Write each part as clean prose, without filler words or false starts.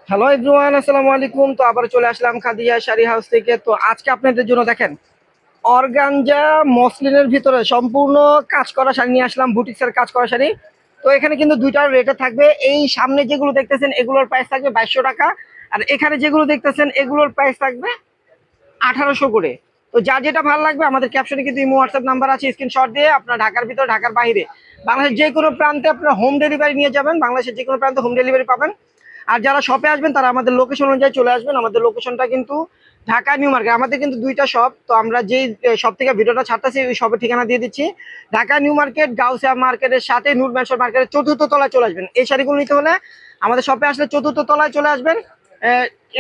Hello everyone, আসসালামু আলাইকুম। তো আবার চলে আসলাম খাদিজা শাড়ি হাউস থেকে। তো আজকে আপনাদের জন্য দেখেন অর্গানজা মসলিনের ভিতরে সম্পূর্ণ কাজ করা শাড়ি নিয়ে আসলাম, বুটিক্সের কাজ করা শাড়ি। তো এখানে কিন্তু দুইটার রেটে থাকবে। এই সামনে যেগুলো দেখতেছেন এগুলোর প্রাইস থাকবে 2200 টাকা, আর এখানে যেগুলো দেখতেছেন এগুলোর প্রাইস থাকবে 1800 করে। তো যার যেটা ভালো লাগবে আমাদের ক্যাপশনে কিন্তু ইমো হোয়াটসঅ্যাপ নাম্বার আছে, স্ক্রিনশট দিয়ে আপনার ঢাকার ভিতরে ঢাকার বাইরে বাংলাদেশের যে কোনো প্রান্তে আপনারা হোম ডেলিভারি নিয়ে যাবেন, বাংলাদেশের যে কোনো প্রান্তে হোম ডেলিভারি পাবেন। আর যারা শপে আসবেন তারা আমাদের লোকেশন অনুযায়ী চলে আসবেন। আমাদের লোকেশনটা কিন্তু ঢাকা নিউ মার্কেট। আমাদের কিন্তু দুইটা শপ। তো আমরা যেই শপ থেকে ভিডিওটা ছাড়তেছি ওই শপের ঠিকানা দিয়ে দিচ্ছি। ঢাকা নিউ মার্কেট, গাউসিয়া মার্কেটের সাথে নূর ম্যানশন মার্কেটের চতুর্থ তলায় চলে আসবেন। এই শাড়িগুলো নিতে হলে আমাদের শপে আসলে চতুর্থ তলায় চলে আসবেন।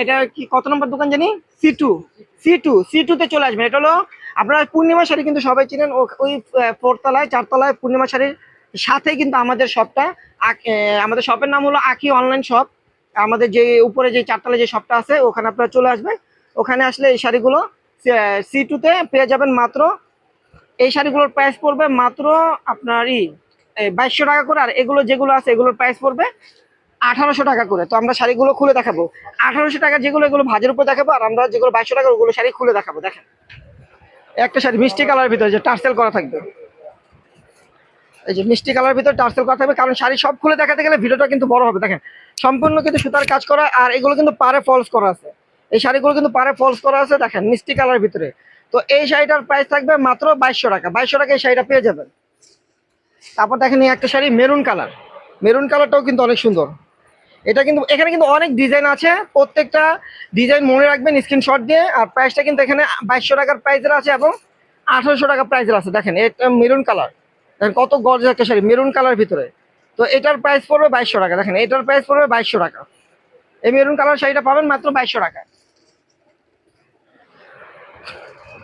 এটা কি কত নম্বর দোকান জানি? সি টু তে চলে আসবেন। এটা হলো আপনার পূর্ণিমা শাড়ি, কিন্তু সবাই চিনেন। ওই ফোর্থ তলায়, চারতলায় পূর্ণিমা শাড়ির সাথে কিন্তু আমাদের শপটা। আমাদের শপের নাম হলো আখি অনলাইন শপ। আমাদের যে উপরে যে চারতলায় যে শপটা আছে ওখানে আপনারা চলে আসবেন। ওখানে আসলে এই শাড়িগুলো সি টুতে পেয়ে যাবেন মাত্র। এই শাড়িগুলোর প্রাইস পড়বে মাত্র আপনারই 2200 টাকা করে। আর এগুলো যেগুলো আছে এগুলোর প্রাইস পড়বে 1800 টাকা করে। তো আমরা শাড়িগুলো খুলে দেখাবো। 1800 টাকা যেগুলো এগুলো ভাজের উপর দেখাবো, আর আমরা যেগুলো 2200 টাকা ওগুলো শাড়ি খুলে দেখাবো। দেখেন একটা শাড়ি মিষ্টি কালারের ভিতরে যে টার্সেল করা থাকবে, এই যে মিষ্টি কালার ভিতরে টার্সেল করা থাকবে। কারণ শাড়ি সব খুলে দেখাতে গেলে ভিডিওটা কিন্তু বড় হবে। দেখেন সম্পূর্ণ কিন্তু সুতার কাজ করা, আর এগুলো কিন্তু পারে ফলস করা আছে। এই শাড়িগুলো কিন্তু পারে ফলস করা আছে, দেখেন মিষ্টি কালার ভিতরে। তো এই শাড়িটার প্রাইস থাকবে মাত্র 2200 টাকা। 2200 টাকা এই শাড়িটা পেয়ে যাবেন। তারপর দেখেন এই একটা শাড়ি মেরুন কালার। মেরুন কালারটাও কিন্তু অনেক সুন্দর। এটা কিন্তু এখানে কিন্তু অনেক ডিজাইন আছে, প্রত্যেকটা ডিজাইন মনে রাখবেন স্ক্রিনশট দিয়ে। আর প্রাইসটা কিন্তু এখানে 2200 টাকার প্রাইসের আছে এবং 1800 টাকা প্রাইসের আছে। দেখেন এটা মেরুন কালার, দেখেন কত গর্জিয়াস একটা শাড়ি মেরুন কালার ভিতরে। তো এটার প্রাইস পড়বে 2200 টাকা। দেখেন এটার প্রাইস পড়বে 2200 টাকা। এই মেরুন কালার শাড়িটা পাবেন মাত্র 2200 টাকায়।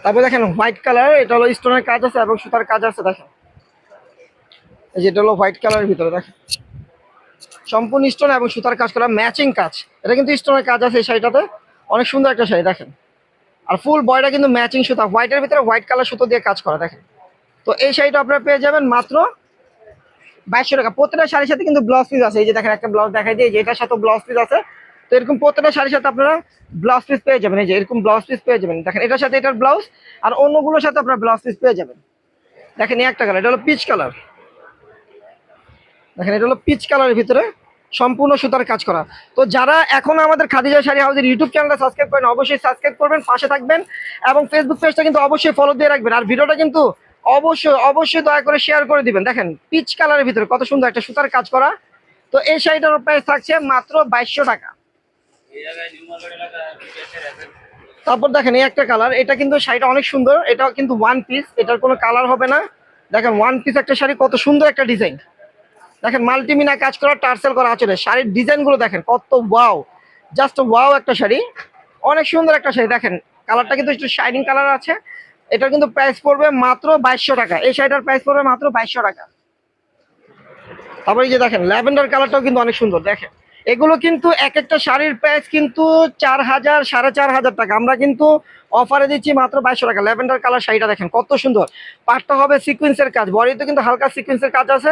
তারপর দেখেন হোয়াইট কালার, এটা হলো স্টোনের কাজ আছে এবং সুতার কাজ আছে। দেখেন এই যেটা হলো হোয়াইট কালারের ভিতরে, দেখেন সম্পূর্ণ স্টোন এবং সুতার কাজ করা ম্যাচিং কাজ। এটা কিন্তু স্টোনের কাজ আছে এই শাড়িটাতে। অনেক সুন্দর একটা শাড়ি দেখেন। আর ফুল বয়টা কিন্তু ম্যাচিং সুতা, হোয়াইটের ভিতরে হোয়াইট কালার সুতো দিয়ে কাজ করা। দেখেন তো এই শাড়িটা আপনারা পেয়ে যাবেন মাত্র 2200 টাকা। প্রত্যেকটা শাড়ির সাথে কিন্তু ব্লাউজ পিস আছে। এই যে দেখেন একটা ব্লাউজ দেখাই দিয়ে, যে এটার সাথে ব্লাউজ পিস আছে। তো এরকম প্রত্যেকটা শাড়ির সাথে আপনারা ব্লাউজ পিস পেয়ে যাবেন। এই যে এরকম ব্লাউজ পিস পেয়ে যাবেন। দেখেন এটার সাথে এটার ব্লাউজ, আর অন্যগুলোর সাথে আপনারা ব্লাউজ পিস পেয়ে যাবেন। দেখেন এই একটা কালার, এটা হলো পিচ কালার। দেখেন এটা হলো পিচ কালারের ভিতরে সম্পূর্ণ সুতার কাজ করা। তো যারা এখনো আমাদের খাদিজা শাড়ি হাউসের ইউটিউব চ্যানেলটা সাবস্ক্রাইব করেন অবশ্যই সাবস্ক্রাইব করবেন, পাশে থাকবেন। এবং ফেসবুক পেজটা কিন্তু অবশ্যই ফলো দিয়ে রাখবেন। আর ভিডিওটা কিন্তু অবশ্যই অবশ্যই দয়া করে শেয়ার করে দিবেন। দেখেন পিচ কালারের ভিতরে কত সুন্দর একটা সুতার কাজ করা। তো এই শাড়িটার প্রাইস থাকছে মাত্র 2200 টাকা। তারপর দেখেন এই একটা কালার, এটা কিন্তু শাড়িটা অনেক সুন্দর। এটা কিন্তু ওয়ান পিস, এটার কোনো কালার হবে না। দেখেন ওয়ান পিস একটা শাড়ি, কত সুন্দর একটা ডিজাইন। দেখেন মাল্টিমিনা কাজ করা, টার্সেল করা আছে। শাড়ির ডিজাইনগুলো দেখেন কত ওয়াও, জাস্ট ওয়াও একটা শাড়ি। অনেক সুন্দর একটা শাড়ি। দেখেন কালারটা কিন্তু একটু শাইনিং কালার আছে। এটার কিন্তু প্রাইস পড়বে মাত্র 2200 টাকা। এই শাড়িটার প্রাইস পড়বে মাত্র 2200 টাকা। তারপরে এই যে দেখেন ল্যাভেন্ডার কালারটাও কিন্তু অনেক সুন্দর। দেখেন এগুলো কিন্তু এক একটা শাড়ির প্রাইস কিন্তু 4000 4500 টাকা। আমরা কিন্তু অফারে দিচ্ছি মাত্র 2200 টাকা। ল্যাভেন্ডার কালার শাড়িটা দেখেন কত সুন্দর। পাটটা হবে সিকোয়েন্সের কাজ, বডিতে কিন্তু হালকা সিকোয়েন্সের কাজ আছে।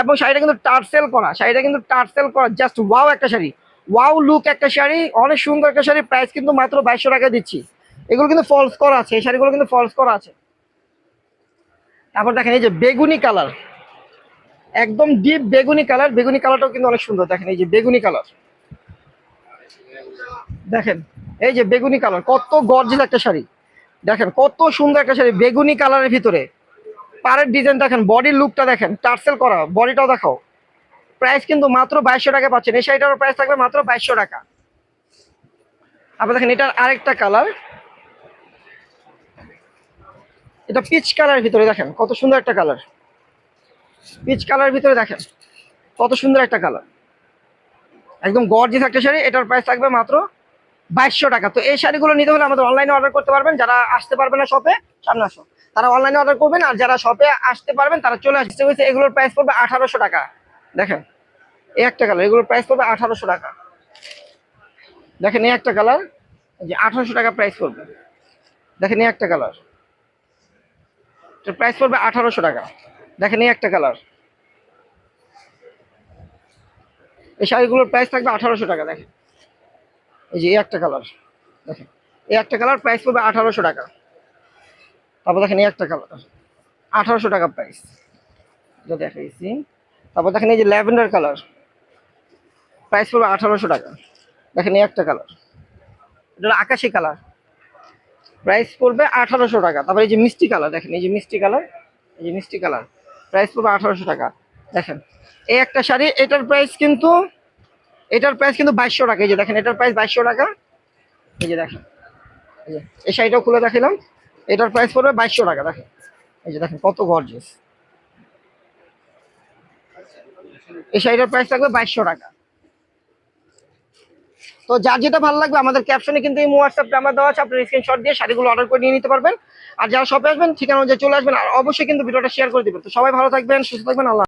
এবং শাড়িটা কিন্তু টার্সেল করা, শাড়িটা কিন্তু টার্সেল করা, জাস্ট ওয়াও একটা শাড়ি, ওয়াও লুক একটা শাড়ি, অনেক সুন্দর একটা শাড়ি। প্রাইস কিন্তু মাত্র 2200 টাকা দিচ্ছি। এগুলো কিন্তু ফলস করা আছে, এই শাড়িগুলো কিন্তু ফলস করা আছে। তারপর দেখেন এই যে বেগুনি কালার, একদম ডিপ বেগুনি কালার। বেগুনি কালারটাও কিন্তু অনেক সুন্দর। দেখেন এই যে বেগুনি কালার, দেখেন এই যে বেগুনি কালার কত গর্জিয়াস একটা শাড়ি। দেখেন কত সুন্দর একটা শাড়ি বেগুনি কালারের ভিতরে। পাড়ের ডিজাইন দেখেন, বডির লুকটা দেখেন, টার্সেল করা, বডিটাও দেখাও। প্রাইস কিন্তু মাত্র 2200 টাকা পাচ্ছেন। এই শাড়িটার প্রাইস থাকবে মাত্র 2200 টাকা। আবার দেখেন এটার আরেকটা কালার, এটা পিচ কালারের ভিতরে। দেখেন কত সুন্দর একটা কালার, পিচ কালারের ভিতরে দেখেন কত সুন্দর একটা কালার, একদম গর্জিয়াস একটা শাড়ি। এটার প্রাইস থাকবে মাত্র 2200 টাকা। তো এই শাড়িগুলো নিতে হলে আমাদের অনলাইনে অর্ডার করতে পারবেন। যারা আসতে পারবে না শপে, সামনে আসো, তারা অনলাইনে অর্ডার করবেন। আর যারা শপে আসতে পারবেন তারা চলে আসতে হয়েছে। এগুলোর প্রাইস পড়বে 1800 টাকা। দেখেন এই একটা কালার, এগুলোর প্রাইস পড়বে 1800 টাকা। দেখেন এই একটা কালার, যে 1800 টাকা প্রাইস পড়বে। দেখেন এই একটা কালার, এটার প্রাইস পড়বে 1800 টাকা। দেখেন এই একটা কালার, এই শাড়িগুলোর প্রাইস থাকবে 1800 টাকা। দেখেন এই যে এই একটা কালার দেখেন, এই একটা কালার প্রাইস পড়বে 1800 টাকা। তারপর দেখেন এই একটা কালার 1800 টাকা প্রাইস, এটা দেখাইছি। তারপর দেখেন এই যে ল্যাভেন্ডার কালার, প্রাইস পড়বে 1800 টাকা। দেখেন এই একটা কালার, এটা হলো আকাশি কালার, প্রাইস পড়বে 1800 টাকা। তারপর এই যে মিষ্টি কালার, দেখেন এই যে মিষ্টি কালার, এই যে মিষ্টি কালার, প্রাইস পড়বে 1800 টাকা। দেখেন এই একটা শাড়ি, এটার প্রাইস কিন্তু 2200 টাকা। এই যে দেখেন এটার প্রাইস 2200 টাকা। এই যে দেখেন, এই যে এই শাড়িটাও খুলে দেখালাম, এটার প্রাইস পড়বে 2200 টাকা। দেখেন এই যে দেখেন কত গর্জিয়াস, এই শাড়িটার প্রাইস থাকবে 2200 টাকা। তো যার যেটা ভালো লাগবে আমাদের ক্যাপশনে কিন্তু এই হোয়াটসঅ্যাপ নাম্বার দেওয়া আছে, আপনার স্ক্রিনশট দিয়ে শাড়িগুলো অর্ডার করে নিয়ে নিতে পারবেন। আর যারা শপে আসবেন ঠিকানা অনুযায়ী চলে আসবেন, আর অবশ্যই কিন্তু ভিডিওটা শেয়ার করে দিবেন। তো সবাই ভালো থাকবেন, সুস্থ থাকবেন, আল্লাহ।